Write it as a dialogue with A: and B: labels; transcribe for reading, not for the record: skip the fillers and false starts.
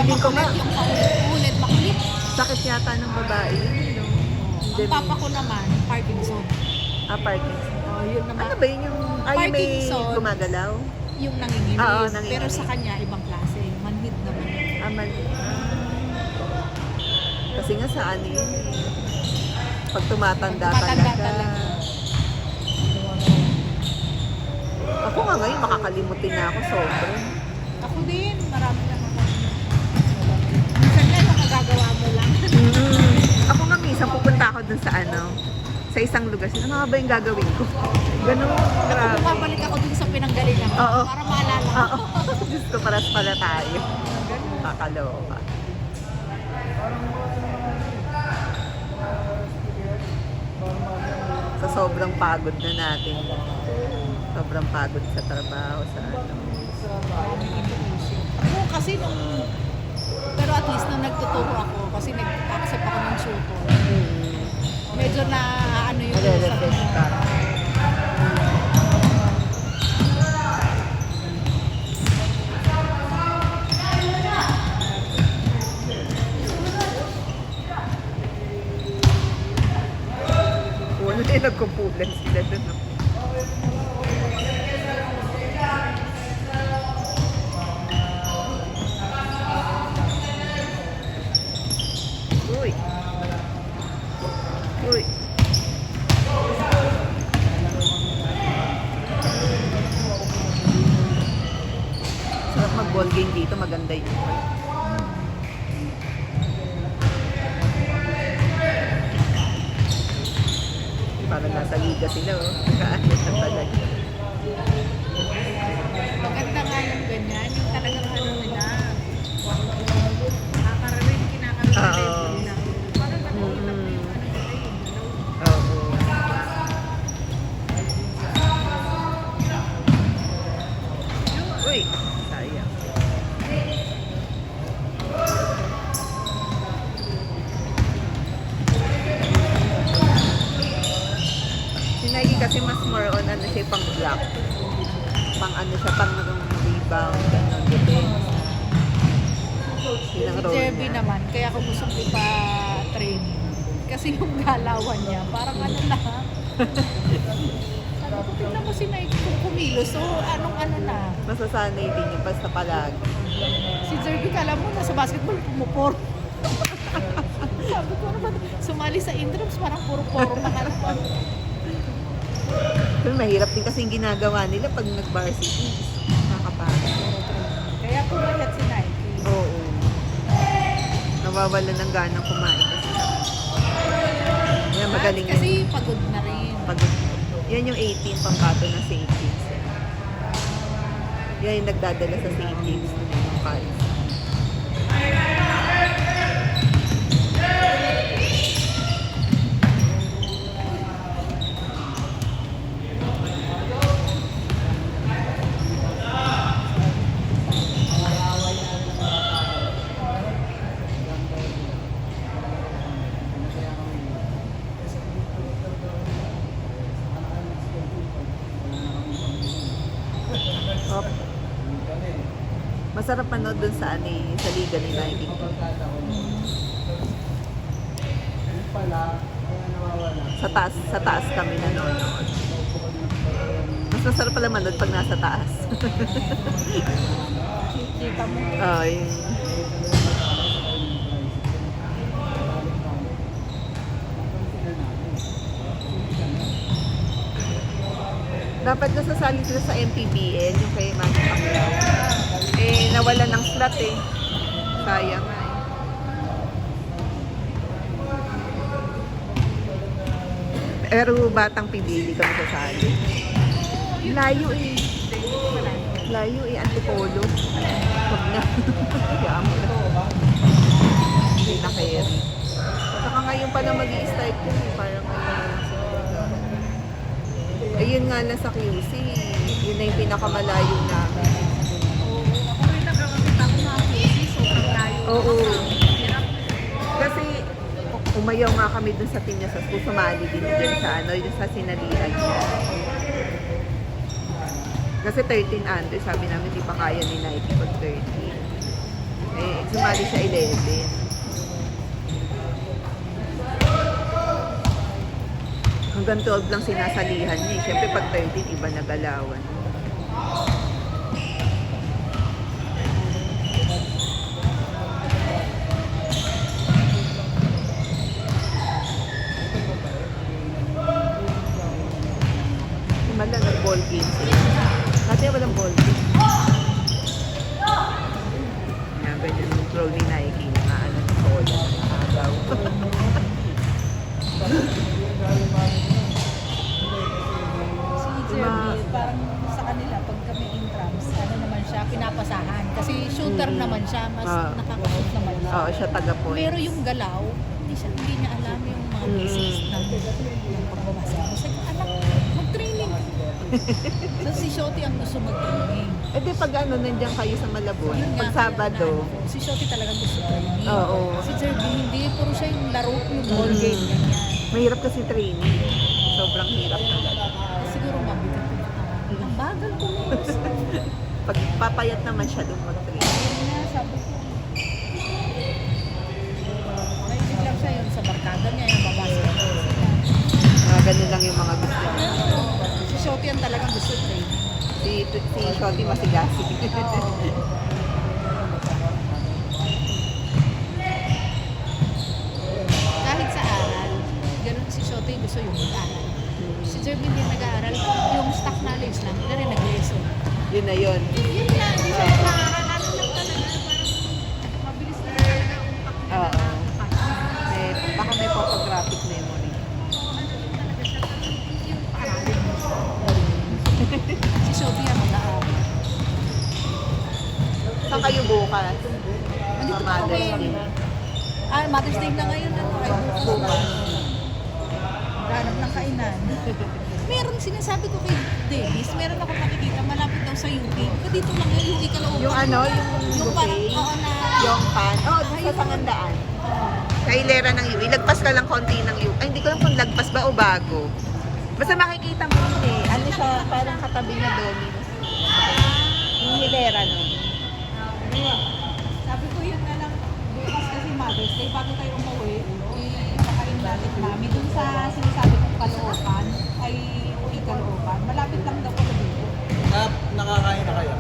A: Feeling ko nga,
B: makulit yung paulit-ulit, makulit.
A: sakit yata ng babae yun. No?
B: Ang papa ko naman, Parkinson.
A: Parkinson.
B: Oh, yun naman.
A: Ano ba yun yung, ay may
B: Parkinson.
A: gumagalaw?
B: Yung nanginginig.
A: Oo, nanginginig.
B: Pero sa kanya, ibang klase. Manhid naman yun.
A: Aman. Kasi nga sa ano yun, pag tumatanda ka
B: Tumatanda
A: talaga.
B: talaga.
A: Ako nga ngayon, makakalimutin na ako sobrang.
B: Ako din, marami na ako. Minsan nga, yung magagawa mo lang.
A: Ako nga minsan pupunta ako dun sa ano, sa isang lugar. Ano nga ba yung gagawin ko? Ganun, grabe.
B: Bumabalik ako dun sa pinanggalingan ko
A: Oo.
B: para maalala ko.
A: Oo. Diyos ko, paras pala tayo. Kakaloka. Sa sobrang pagod na natin. Sobrang pagod sa trabaho, sa ano.
B: Ako kasi pero at least nung nagtuturo ako, kasi nag-accept ako ng tutor, medyo na ano yung
A: Nare-refresh ka. Wala na nagkumpulan sila doon. No? Uy. Uy. Sarap mag-ball game dito, maganda yun. Parang nasa liga sila, oh. Kaano na talaga.
B: maganda nga yung ganyan, yung talagang ano nila, nakakarating, kinakarating
A: Oo.
B: nila. Parang nakikita mo yung ano nila, yung galaw.
A: Oo. Uy, sayang. Si Nike kasi mas more on ano siya, pang block. Pang ano siya, pang rebound, gano'n, defense. Yun ang
B: Si
A: role
B: Jerby
A: niya.
B: naman, kaya ako gusto ko ipa-training. Kasi yung galawan niya, parang ano na. Sabi ko, tignan mo si Nike kung kumilos. So, anong ano na.
A: Masasanay din yung basta palagi.
B: Si Jerby, kala mo, nasa basketball, pumupor. Sabi ko, ano ba? Sumali sa interims, parang puro-poro na ka naman.
A: Pero mahirap din kasi yung ginagawa nila pag nag-varsity. Nakakapagod.
B: Kaya pumayat si Nike.
A: Oo. Nawawala ng ganang kumain kasi. Yan, magaling
B: Kasi
A: yan.
B: pagod na rin.
A: Yan yung 18 pangkato na St. James. Yan yung nagdadala sa St. James ng college. Oh. Masarap manood dun sa ano eh, sa liga ni Nike. Sa taas kami nanonood. Mas masarap pala manood pag nasa taas.
B: Kita mo.
A: Ay. Dapat nasasali sila sa MPBL, yung kay Manny Pacquiao. Eh, nawala ng slot eh. Sayang nga eh. Pero batang pibili kami sasali. Layo eh. Layo eh, Antipolo. Huwag na. Kaya mo na. Hindi na carry. Saka ngayon pala mag-i-start yun eh. Parang ngayon. Ayun nga lang sa QC. Yun na yung pinakamalayo namin.
B: Oo, ako rin nagkakamit ako na ako. Sobrang layo.
A: Oo. Kasi umayaw nga kami dun sa team niya sa school. Sumali din dun sa ano, dun sa sinalihan niya. Kasi 13 under, sabi namin di pa kaya ni Nike pag 13. Eh, Sumali sa 11. Hanggang 12 lang sinasalihan niya eh. Siyempre pag 13, iba na galawan. Wala nag-ball game sila. Kasi walang ball game. Yan, ganyan yung throw ni Nike. Ano ni Sola. Agaw.
B: Si Jeremy, parang sa kanila, pag kami intrams, ano naman siya, pinapasahan. Kasi shooter naman siya, mas nakakashoot naman siya.
A: Oo, siya taga-point.
B: Pero yung galaw, hindi niya alam yung mga basics ng pagbabasa. Kasi anak, mag-training. So si Shoti ang gusto mag-training.
A: Eh di pag ano, nandiyan kayo sa Malabon,
B: Yun nga,
A: pag Sabado.
B: kaya si Shoti talagang gusto training.
A: Oo.
B: Si Jeremy, hindi. Puro siya yung laro, yung ball game, ganyan.
A: Mahirap kasi training. Sobrang hirap talaga.
B: Siguro mabigat yung katawan. Ang bagal ko
A: Pag papayat naman siya doon mag-training.
B: sabi ko. Naisip lang siya yun sa barkada niya, yung babasketball sila.
A: Ganun lang yung mga gusto niya.
B: Si Shoti ang talagang gusto training.
A: Si Shoti masigasig.
B: Kahit sa aral, ganun si Shoti gusto yung mag-aral. Si Jeremy hindi nag-aaral, yung stock knowledge lang, na rin nag-lesson.
A: Yun na yun.
B: Yun nga, hindi siya nag-aaral, ano lang talaga, parang mabilis na talaga ang utak niya
A: Oo.
B: na
A: Baka may photographic memory.
B: yung aralin mo siya. Si Shoti ang mag-aaral.
A: Saan kayo bukas?
B: Andito
A: Sa
B: pa
A: Mother's
B: kami.
A: Day.
B: Mother's Day na ngayon, ano, ay
A: Bukas.
B: Ganap ng kainan. Meron sinasabi ko kay Dennis, meron ako nakikita malapit daw sa UP. Dito lang yung UP Caloocan.
A: Yung ano, yung
B: parang,
A: buffet?
B: oo na.
A: Yung pan? Oo, sa Pangandaan. Sa hilera ng UI. Lagpas ka lang konti ng UI. Ay, hindi ko lang kung lagpas ba o bago. Basta makikita mo yun eh. Ano siya, parang katabi na Domino's. Yung hilera nun.
B: Sabi ko yun na lang, bukas kasi Mother's Day, bago tayo umuwi, pakain natin mami. Dun sa sinasabi kong Caloocan, ay UP Caloocan. Malapit lang daw pala dito.
C: Nakakain na kayo?